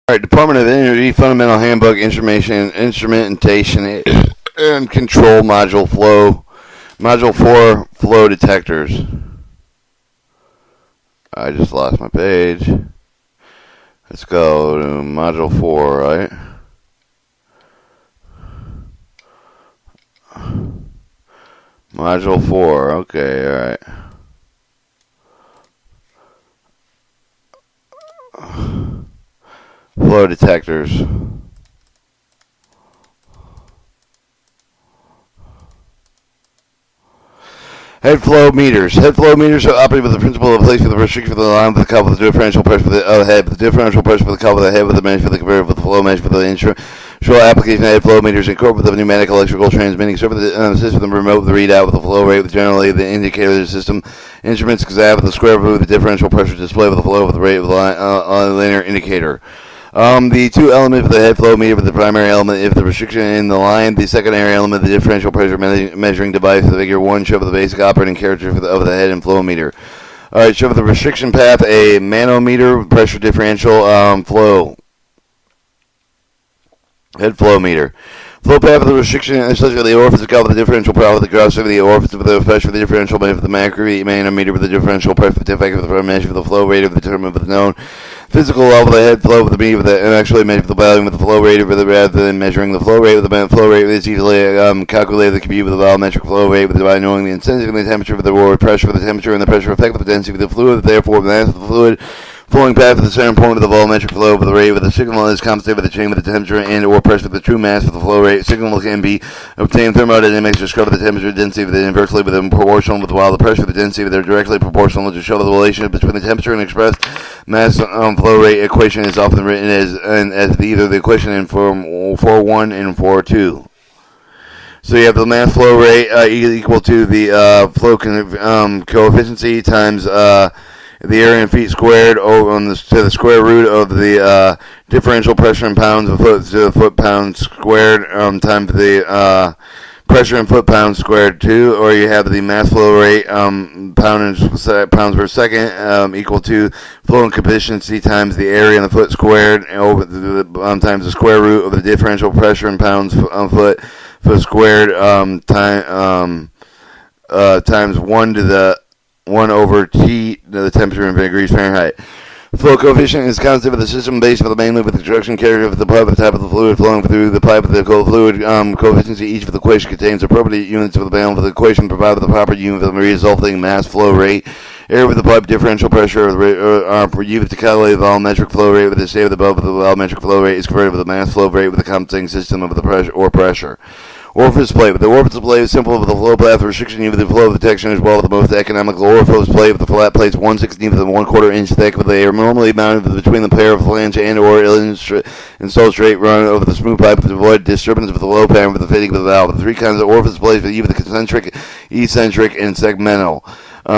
All right, Department of Energy Fundamental Handbook Instrumentation and Control Module Flow. Module 4 Flow Detectors. I just lost my page. Let's go to Module 4, right? Module 4, okay, alright. Flow detectors. Head flow meters. Head flow meters are operated with the principle of placing the restriction for the line with the cup with the differential pressure for the head, with the differential pressure for the cup with the head, with the measure for the converter, with the flow measure for the instrumental application of head flow meters incorporate the pneumatic electrical transmitting circuit system with the remote with the readout with the flow rate with generally the indicator of the system instruments exam with the square root with the differential pressure display with the flow with the rate with the linear indicator. The two elements of the head flow meter with the primary element if the restriction in the line, the secondary element, the differential pressure measuring device, the figure 1 show the basic operating characteristic of the head and flow meter. Alright, show the restriction path, a manometer, pressure differential, flow. Head flow meter. Flow path of the restriction, especially with the orifice of the differential power of the cross over the orifice with the pressure of the differential measure of the manometer with the differential pressure of the effect of the measure of the flow rate of the term of the known physical level of the head flow with the meter with the and actually measure the volume with the flow rate rather than measuring the flow rate with the flow rate is easily calculated the compute with the volumetric flow rate by knowing the intensity and the temperature of the or pressure of the temperature and the pressure effect of the density of the fluid, therefore the mass of the fluid flowing path of the center point of the volumetric flow of the rate with the signal is compensated with the change with the temperature and or pressure with the true mass of the flow rate. Signal can be obtained thermodynamics to discover the temperature density of the inversely with the proportional with while the pressure of the density they're directly proportional to show the relationship between the temperature and expressed mass flow rate equation is often written as either the equation in form 4.1 and 4.2. So you have the mass flow rate equal to the flow coefficient times the area in feet squared over to the square root of the differential pressure in pounds of foot to the foot pounds squared times the pressure in foot pounds squared 2, or you have the mass flow rate pounds per second equal to flow efficiency times the area in the foot squared over times the square root of the differential pressure in pounds foot squared times 1 to the 1 over T to the temperature in degrees Fahrenheit. Flow coefficient is constant with the system based mainly with the direction character of the pipe, the type of the fluid flowing through the pipe, the fluid coefficient. Each of the equation contains appropriate units of the balance of the equation provided with the proper unit of the resulting mass flow rate. Area with the pipe differential pressure per unit to calculate the volumetric flow rate with the state of the above the volumetric flow rate is converted with the mass flow rate with the compensating system of the pressure. Orifice plate. With the orifice plate is simple with the flow path restriction with the flow detection as well with the most economical orifice plate with the flat plates 1/16 and 1/4 inch thick with they are normally mounted between the pair of flange and or installed straight run over the smooth pipe to avoid disturbance with the low pan with the fitting with the valve. The three kinds of orifice plates with the concentric, eccentric, and segmental.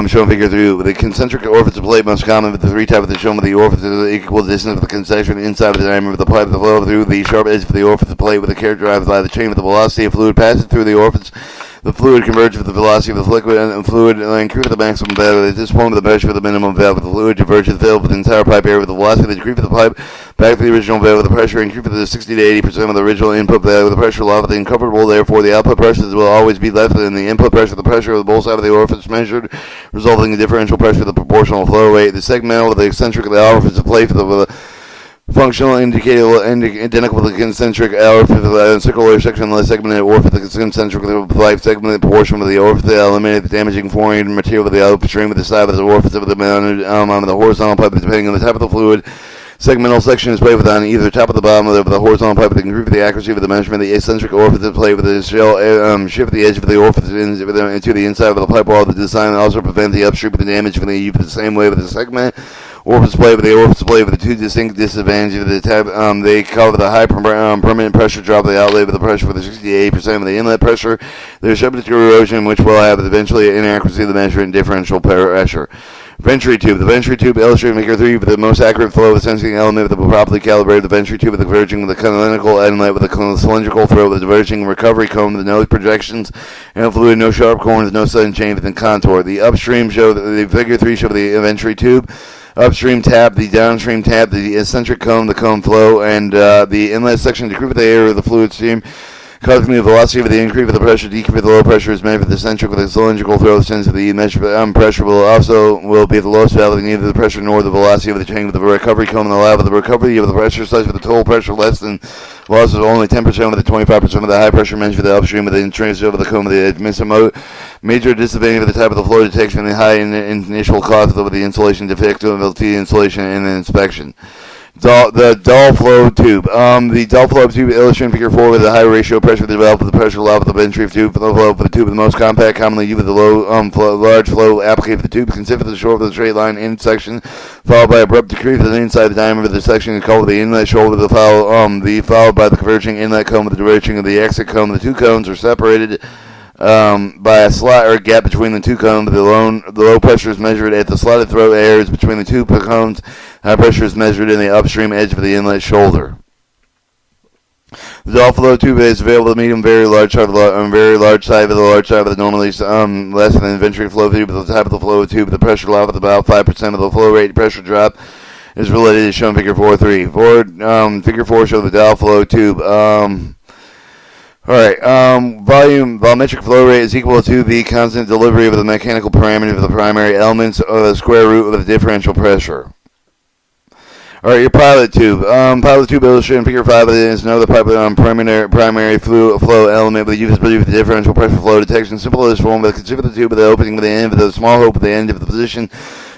Shown figure 3. The concentric orifice plate most common with the three types that shown with the orifice equal distance of the concentric inside of the diameter of the pipe. The flow through the sharp edge of the orifice plate with the characterized by the change with the velocity of fluid passes through the orifice. The fluid converges with the velocity of the liquid and fluid and increase the maximum value. At this point, the measure for the minimum value of the fluid diverges the with the entire pipe area with the velocity of the decrease of the pipe back to the original value of the pressure increase to the 60 to 80% of the original input value of the pressure level. The uncomfortable, therefore, the output pressures will always be less than the input pressure. The pressure of both sides of the orifice measured, resulting in differential pressure for the proportional flow rate. The segmental with the eccentric of the orifice plate for the functional indicator identical with the concentric orifice circular section of the segmented orifice the concentric pipe segmented portion of the orifice eliminate the damaging foreign material with the upstream with the side of the orifice of the mounted on the horizontal pipe depending on the type of the fluid. Segmental section is played with on either top of the bottom of the horizontal pipe with the increase the accuracy of the measurement. The eccentric orifice is played with the shell shift the edge of the orifice into the inside of the pipe wall. The design also prevent the upstream of the damage from the same way with the segment. Orifice plate with the orifice plate with the two distinct disadvantages of the type. They cover the high permanent pressure drop of the outlet with the pressure for the 68% of the inlet pressure. There's subject to erosion, which will have eventually an inaccuracy of the measure and differential pressure. Venturi tube. The Venturi tube illustrated figure 3 with the most accurate flow of the sensing element with the properly calibrated. The Venturi tube with the converging with the canonical inlet with the cylindrical throat with the diverging recovery cone with no projections and fluid, no sharp corners, no sudden change within contour. The upstream show the figure 3 show the Venturi tube. upstream tap, the downstream tap, the eccentric cone, the cone flow, and the inlet section to decrease the air of the fluid stream, causing the velocity of the increase of the pressure, decrease of the low pressure is measured with the eccentric with the cylindrical throw sense of the measured pressure will be at the lowest value of neither the pressure nor the velocity of the change with the recovery cone and the lab of the recovery of the pressure such with the total pressure less than loss of only 10% with the 25% of the high pressure measured with the upstream of the intrinsic of the cone with the major disadvantage of the type of the flow detection and the high initial cost of the insulation defectivity insulation and the inspection. The dull flow tube. The dull flow tube illustrated in figure 4 with a high ratio pressure developed with the pressure allowed with the Venturi Tube. The flow for the tube, the most compact, commonly used with the large flow applicated for the tube, consider the short of the straight line in section, followed by abrupt decrease of the inside the diameter of the section, called the inlet shoulder. Followed by the converging inlet cone with the direction of the exit cone. The two cones are separated by a slot or gap between the two cones. The low pressure is measured at the slotted throat areas between the two cones. High pressure is measured in the upstream edge of the inlet shoulder. The dull flow tube is available to medium, very large side of the large side of the normally less than the Venturi flow tube. The type of the flow tube, the pressure allowed with about 5% of the flow rate pressure drop is related as shown in figure 4.3. Figure 4 shows the dull flow tube. Volumetric flow rate is equal to the constant delivery of the mechanical parameter of the primary elements of the square root of the differential pressure. Alright, your pilot tube. Pilot tube illustrated in figure 5 is another primary flow element with use with the differential pressure flow detection. Simple as form, but consider the tube with the opening with the end with a small hole at the end of the position.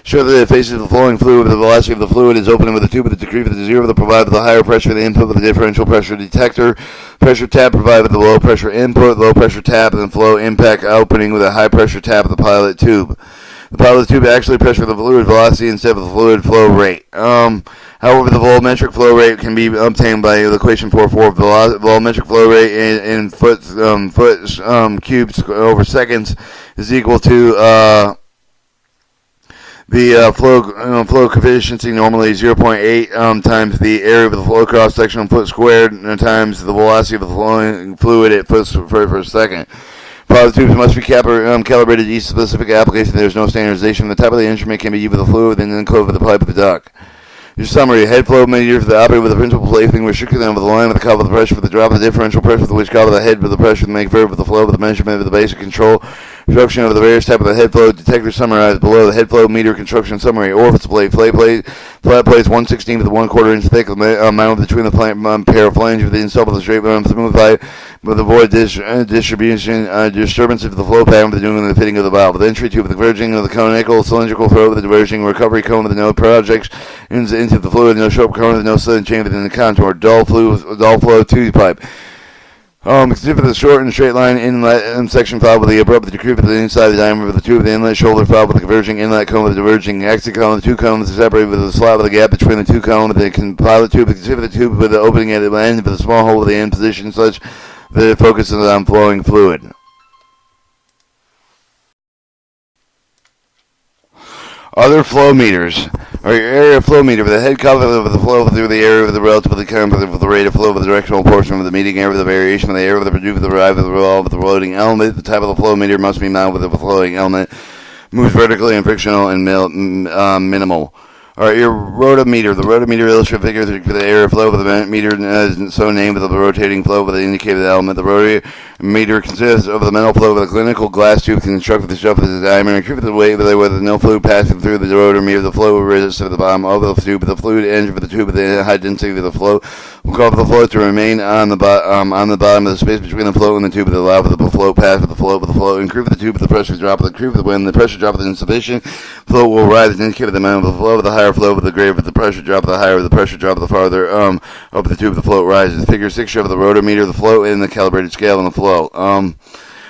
Show that it faces the flowing fluid with the velocity of the fluid is opening with the tube with the decrease with the zero with the provide with the higher pressure the input with the differential pressure detector. Pressure tap provided with the low pressure input, low pressure tap, and then flow impact opening with a high pressure tap of the pilot tube. The pilot tube actually pressure the fluid velocity instead of the fluid flow rate. However, the volumetric flow rate can be obtained by the equation 4.4. The volumetric flow rate in foot cubes over seconds is equal to the flow coefficient normally 0.8 times the area of the flow cross section on foot squared times the velocity of the flowing fluid at foot per second. Pilot tubes must be calibrated to each specific application. There is no standardization. The type of the instrument can be used with the fluid and then encoded with the pipe of the duct. Your summary: head flow meter for the operator with the principal plaything restricted them with the line with the cover of the pressure for the drop of the differential pressure with which cover the head with the pressure to make verb with the flow with the measurement of the basic control construction of the various type of the head flow detector summarized below. The head flow meter construction summary: orifice plate, flat plates 1/16 to the 1/4 inch thick, mounted between the pair of flanges with the install of the straight smooth pipe with avoid disturbance of the flow pattern with the fitting of the valve. The Venturi Tube with the converging of the conical cylindrical throat with the diverging recovery cone with the no projects into the fluid, no sharp cone with no sudden chain within the contour. Dull flow tube pipe. Except for the short and straight line inlet section followed with the abrupt decrease with the inside the diameter of the tube, the inlet shoulder followed with the converging inlet cone with the diverging exit cone. The two cones are separated with the slot with the gap between the two cones. The pilot tube, except for the tube with the opening at the end with a small hole with the end position such that it focuses on flowing fluid. Other flow meters. Or your area flow meter with the head cover of the flow through the area of the relative of the current of the rate of flow of the directional portion of the meeting area of the variation of the area of the produced of the arrival of the revolve of the floating element. The type of the flow meter must be mounted with the floating element. Moves vertically and frictional and minimal. Alright, your rotometer. The rotometer illustrates figure for the area flow of the meter is so named with the rotating flow with the indicated element. The rotometer consists of the metal flow with a clinical glass tube constructed with the shelf of the diameter. Increase the weight with no fluid passing through the rotometer. The flow resists at the bottom of the tube. The fluid engine for the tube with the high density of the flow will cause the flow to remain on the bottom of the space between the flow and the tube. That allow for the flow pass with the flow. Increase the tube with the pressure drop. When the pressure drop is insufficient, flow will rise and indicate the amount of the flow with the higher flow with the greater with the pressure drop, the higher the pressure drop, the farther up the tube the flow rises. Figure 6 shows the rotometer, the flow, and the calibrated scale and the flow.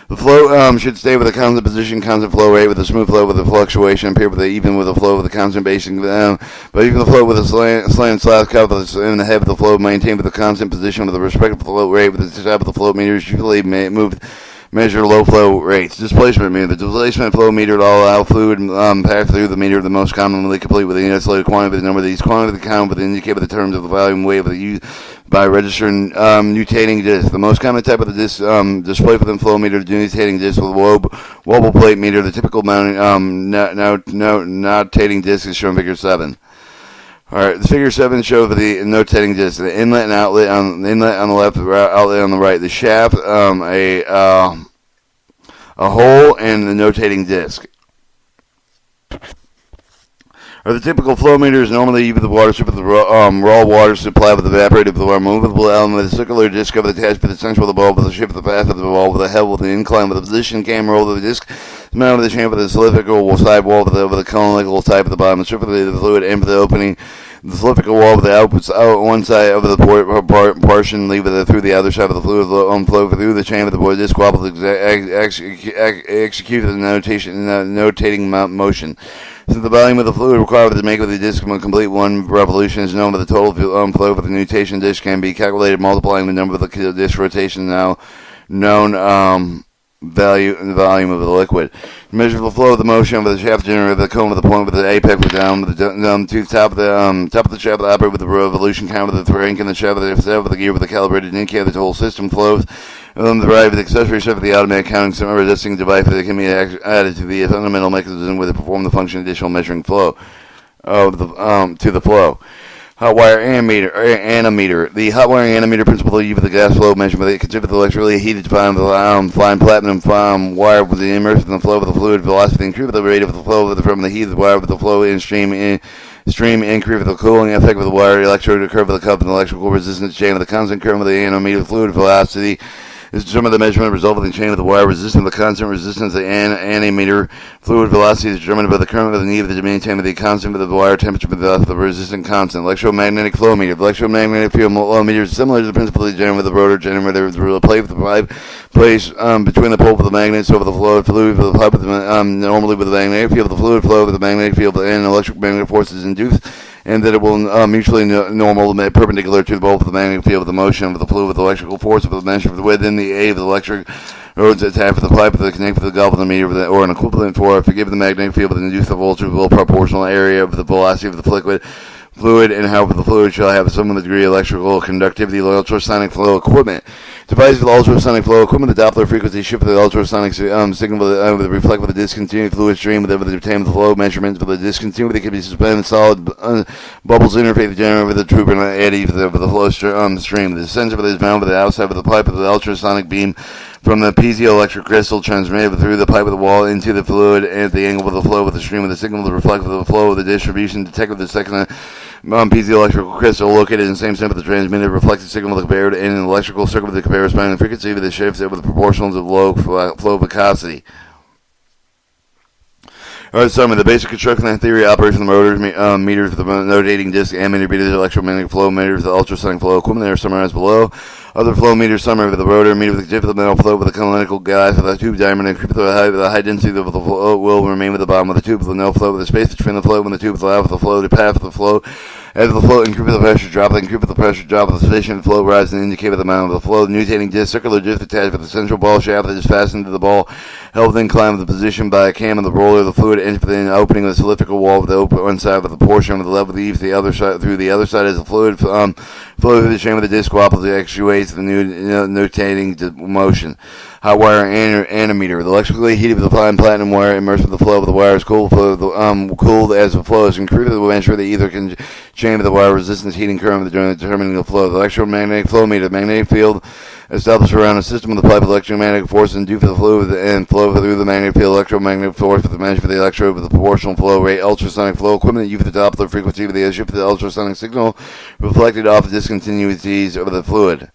The flow should stay with a constant position, constant flow rate, with a smooth flow with a fluctuation, appear with even with a flow with a constant basing, but even the flow with a slant slash cup in the head of the flow maintained with a constant position with a respective flow rate with the type of the flow meter is usually moved Measure low flow rates. Displacement meter. The displacement flow meter will allow fluid pass through the meter the most commonly complete with the isolated quantity. The number of these quantity count with the indicator the terms of the volume weight of the use by registering nutating disc. The most common type of the disc displacement flow meter, the nutating disc with wobble plate meter. The typical mounting notating disc is shown in Figure 7. Alright, the Figure 7 shows the notating disc, the inlet and outlet on the left, the outlet on the right, the shaft, a hole, and the notating disc. The typical flow meter is normally even the water strip of the raw water supply with evaporated with the movable element with a circular disc of the attached to the center of the bulb with the shape of the path of the bulb with a head with the incline with the position camera roll of the disc mounted with the chamber with the cylindrical side wall with the conical type at the bottom, the strip of the fluid and for the opening. The cylindrical wall with the outputs out one side of the portion, leave it through the other side of the fluid flow through the chamber. The board disc wobble execute the notating motion. Since the volume of the fluid required to make with the disc complete one revolution is known, but the total flow of the nutation disc can be calculated multiplying the number of the disc rotation now known volume of the liquid. Measure the flow of the motion of the shaft generator of the cone with the point with the apex with down with the to top of the shaft of the operator with the revolution count with the crank and the shaft of the gear with the calibrated indicator. The whole system flows. The right with the accessory shaft of the automatic counting some resisting device that can be added to the fundamental mechanism where they perform the function of additional measuring flow of the to the flow. Hot wire anemometer. The hot wire anemometer principle uses the gas flow measurement. It considers the electrically heated fine platinum wire with the immersion in the flow of the fluid velocity, increase the rate of the flow from the heated wire with the flow in stream increase with the cooling effect of the wire electrode curve of the cup and the electrical resistance chain of the constant current of the anemometer fluid velocity. Is determined the measurement result of the chain of the wire resistance. The constant resistance of the anemometer fluid velocity is determined by the current of the need of the maintain the constant of the wire temperature with the resistant constant. Electromagnetic flow meter. The electromagnetic field flow meter is similar to the principle of the generator with the rotor generator through a plate with the pipe placed between the pole of the magnets over the flow of fluid with the pipe with normally with the magnetic field. The fluid flow with the magnetic field and electric magnetic force is induced, and that it will mutually normal perpendicular to both the magnetic field of the motion of the fluid with the electrical force of the measure within the A of the electric roads attached with the pipe with the connect with the galvanometer with or an equivalent for forgive the magnetic field with an induced voltage will proportional area of the velocity of the fluid, and however the fluid shall have some degree of electrical conductivity. The ultrasonic flow equipment. Devices with ultrasonic flow equipment, the Doppler frequency shift of the ultrasonic signal with the reflect with the discontinued fluid stream with the obtained flow measurements with the discontinuity can be suspended solid bubbles interface the generator with the tube and eddy with the flow stream. The sensor is mounted with the outside of the pipe with the ultrasonic beam from the piezoelectric crystal transmitted through the pipe of the wall into the fluid at the angle of the flow with the stream of the signal to reflect with the flow of the distribution detected with the second piezoelectric crystal located in the same center of the transmitted reflected signal with the compared and an electrical circuit with the corresponding frequency with the shifts with the proportional to the low flow viscosity. Alright, summary. The basic construction and theory operation of the rotors, meters, the notating disc, ammeter meters, electromagnetic flow meters, the ultrasonic flow equipment. They are summarized below. Other flow meters summary with the rotor meter with the tip of the metal flow with the canonical guide with the tube diameter and the high density of the flow will remain with the bottom of the tube with the no flow with the space between the flow and the tube with allow for the flow to pass with the flow. As the flow increase the pressure drop, the increase the pressure drop with the sufficient flow rise and indicate the amount of the flow. The nutating disc, circular disc attached with the central ball shaft that is fastened to the ball, held then climb with the position by a cam of the roller. The fluid enters within the opening of the cylindrical wall with the open one side with the portion with the level leaves the other side through the other side as the fluid flow through the chamber of the disc wobbles the actuates the notating motion. Hot wire anemometer. The electrically heated with the fine platinum wire immersed with the flow of the wire is cooled as the flow is increased to ensure that either can chamber the wire resistance heating current during determining the flow. The electromagnetic flow meter. The magnetic field established around a system of the pipe electromagnetic force induced for the fluid and flow through the magnetic field electromagnetic force with the measure for the electrode with the proportional flow rate. Ultrasonic flow equipment used for the Doppler frequency with the shift of the ultrasonic signal reflected off the discontinuities of the fluid.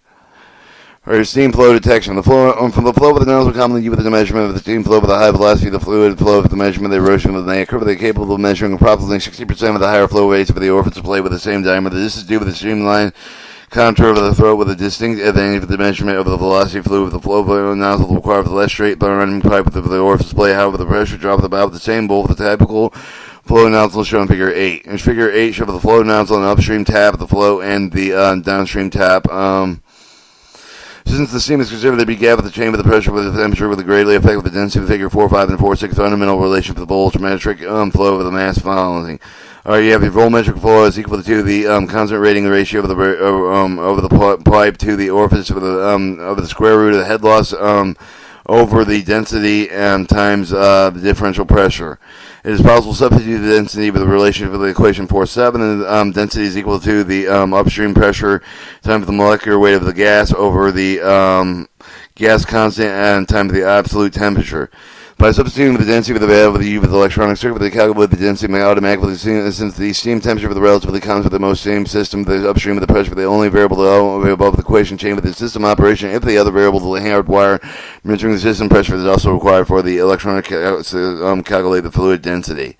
Or steam flow detection. The flow from the flow of the nozzle commonly used with the measurement of the steam flow with the high velocity of the fluid flow with the measurement of the erosion of the curve. They are capable of measuring approximately 60% of the higher flow rates of the orifice plate with the same diameter. This is due to the streamlined contour of the throat with a distinct advantage of the measurement of the velocity of fluid. The flow of the nozzle requires less straight running pipe with the orifice plate. However, the pressure drop is about the same bowl with the typical flow nozzle shown in Figure 8. In Figure 8 shows the flow nozzle and upstream tap, the flow, and the downstream tap. Since the steam is considered to be gap with the chamber, the pressure with the temperature will greatly affect the density of the figure 4, 5, and 4, 6 fundamental relation for the volumetric flow of the mass following. All right, you have your volumetric flow is equal to the constant rating, the ratio of the over the pipe to the orifice of the square root of the head loss over the density times the differential pressure. It is possible to substitute the density with the relationship of the equation 4-7, and density is equal to the upstream pressure times the molecular weight of the gas over the gas constant and times the absolute temperature. By substituting the density with the value of the U with the electronic circuit, they calculate the density may automatically, since the steam temperature for the relatively constant for the most steam system, the upstream of the pressure for the only variable above the equation chain with the system operation. If the other variable, the hardwire measuring the system pressure, is also required for the electronic calculate the fluid density.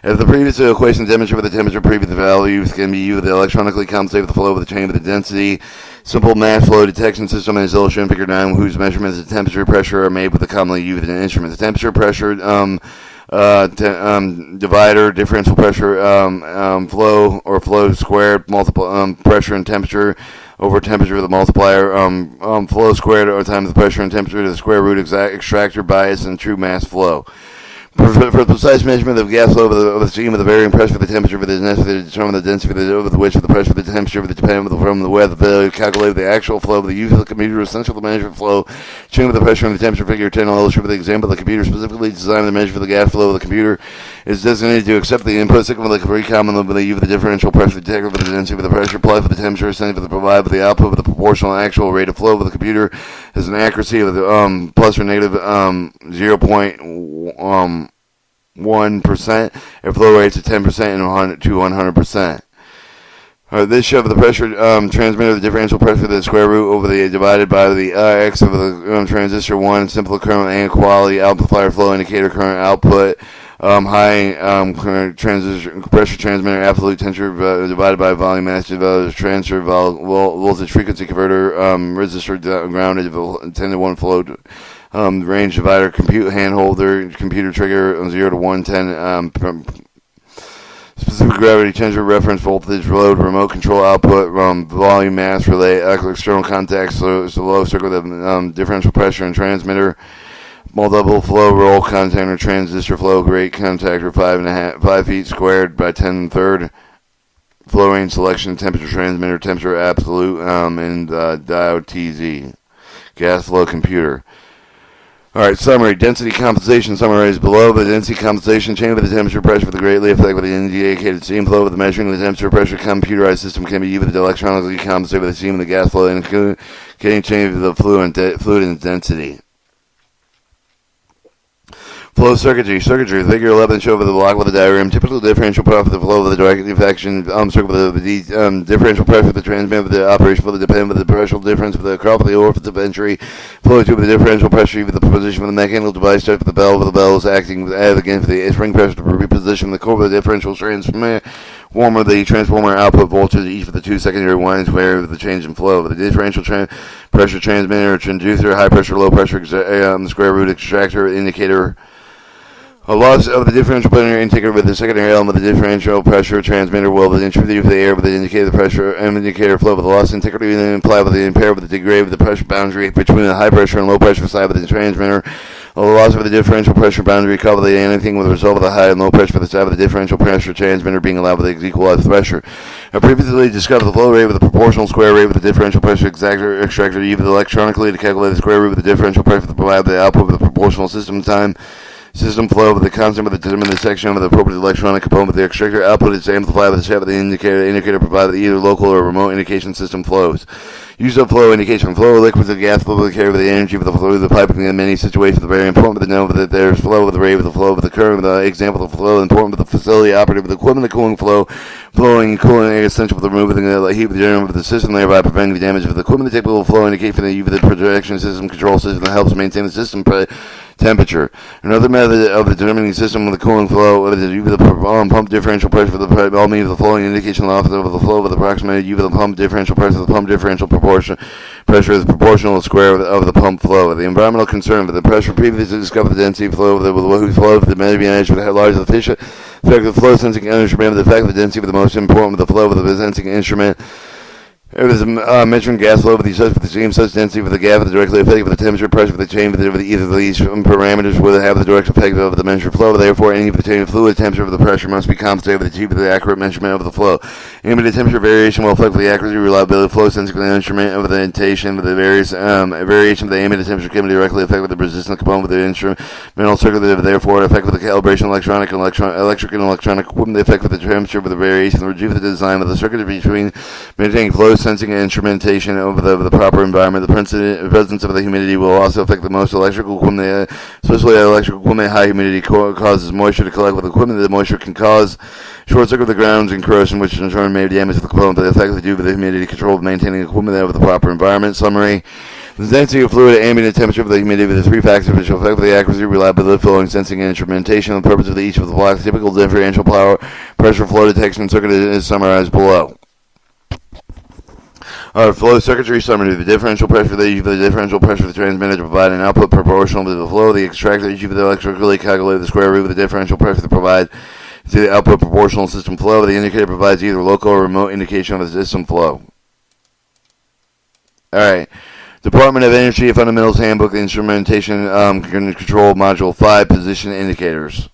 If the previous equation demonstrates with the temperature previous values can be used to electronically compensate for the flow of the chain with the density, simple mass flow detection system is illustrated in Figure 9, whose measurements of temperature and pressure are made with the commonly used instrument. The temperature pressure divider, differential pressure flow or flow squared, multiple pressure and temperature over temperature of the multiplier, flow squared or times the pressure and temperature to the square root extractor bias and true mass flow. For the precise measurement of gas flow of the steam with the varying pressure for the temperature for the necessary to determine the density over the which of the pressure for the temperature for the dependent from the weather value calculate the actual flow of the use of the computer essential to measure flow chain with the pressure and the temperature. Figure 10 will illustrate for the example the computer specifically designed to measure for the gas flow of the computer is designated to accept the input signal like very commonly with the use of the differential pressure detector for the density of the pressure applied for the temperature essentially for the provide for the output of the proportional actual rate of flow of the computer has an accuracy of the plus or negative 0.1%, and flow rates of 10% to 100%. This shows the pressure transmitter, the differential pressure of the square root over the divided by the X of the transistor 1, simple current and quality, amplifier flow indicator current output, high current transistor pressure transmitter, absolute temperature divided by volume, mass transfer, voltage frequency converter, resistor grounded, 10 to 1 flow. Range divider, compute hand holder, computer trigger 0 to 110, specific gravity temperature, reference voltage, load, remote control output, volume, mass relay, external contacts, so low circuit with differential pressure and transmitter, multiple flow roll container, transistor flow rate contactor 5 feet squared by 10 1/3. Flow range selection, temperature transmitter, temperature absolute, and diode TZ, gas flow computer. All right, summary. Density compensation summarized below. The density compensation chain with the temperature pressure for the greatly affect with the indicated steam flow with the measuring of the temperature pressure computerized system can be used to electronically compensate with the steam and the gas flow including change of the fluid and density. Flow circuitry. Figure 11 show with the block with the diagram. Typical differential pressure for the flow of the direct diffraction circuit with the differential pressure for the transmit with the operation for the dependent with the pressure difference for the crop of the orifice of Venturi flow tube with the differential pressure with the position of the mechanical device for the bell with the bells acting again for the spring pressure to reposition the core of the differential transformer. The transformer output voltage each of the two secondary windings vary with the change in flow. The differential pressure transmitter, transducer, high pressure, low pressure, square root extractor, indicator. A loss of the differential pressure indicator with the secondary element of the differential pressure transmitter will introduce the air with the indicator pressure and indicator flow with the loss integrity and imply with the impair with the degrade of the pressure boundary between the high pressure and low pressure side of the transmitter. A loss of the differential pressure boundary cover anything with the result of the high and low pressure for the side of the differential pressure transmitter being allowed with the equalized pressure. I previously discussed the flow rate with the proportional square rate with the differential pressure extractor used electronically to calculate the square root with the differential pressure to provide the output with the proportional system time. System flow with the constant with the determine the section of the appropriate electronic component with the extractor output is amplified with the shape of the indicator provided either local or remote indication system flows. Use of flow indication. Flow of liquids and gas flow with the carry with the energy with the flow of the pipe in many situations. Very important to know that there's flow with the rate with the flow of the current. The example of flow important with the facility operated with the equipment, the cooling flow, flowing and cooling air essential for the removing the heat with the general of the system, thereby preventing the damage of the equipment. The typical flow indicates for the projection system control system that helps maintain the system temperature. Another method of determining the system with the cooling flow is the pump differential pressure for the pipe. All means the flowing indication of the flow with approximated U of the pump differential pressure. The pump differential pressure is proportional to the square of the pump flow. The environmental concern with the pressure previously discovered the density flow with the flow of the measurement edge with the large efficient effect of the flow sensing instrument. The fact of the density of the most important with the flow of the sensing instrument. It was measuring gas flow with the same such density with the gas with the directly effect with the temperature, pressure with the change with either of these parameters would have the direct effect of the measured flow. Therefore, any of the change of fluid temperature of the pressure must be compensated with the achieve the accurate measurement of the flow. Ambient temperature variation will affect the accuracy, reliability, flow sensing of the instrument of the indentation with the various variation of the ambient temperature can be directly affect with the resistance component of the instrumental circuit. Therefore, affect with the calibration electric and electronic equipment. The effect with the temperature with the variation, the reduce the design of the circuit between maintaining flow sensing and instrumentation of the proper environment. The presence of the humidity will also affect the most electrical equipment, especially electrical equipment. High humidity causes moisture to collect with equipment. The moisture can cause short circuit of the grounds and corrosion, which in turn may damage the component. The effect due to the humidity control of maintaining equipment with the proper environment. Summary. The density of fluid, ambient temperature of the humidity with the three factors which will affect the accuracy, reliability, flowing, sensing, and instrumentation. The purpose of each of the blocks, typical differential power, pressure, flow detection circuit is summarized below. Flow circuitry summary. The differential pressure the differential pressure of the transmitter to provide an output proportional to the flow. The extractor achieve the electrically calculate the square root of the differential pressure to provide to the output proportional system flow. The indicator provides either local or remote indication of the system flow. Alright. Department of Energy Fundamentals Handbook Instrumentation Control Module 5 Position Indicators.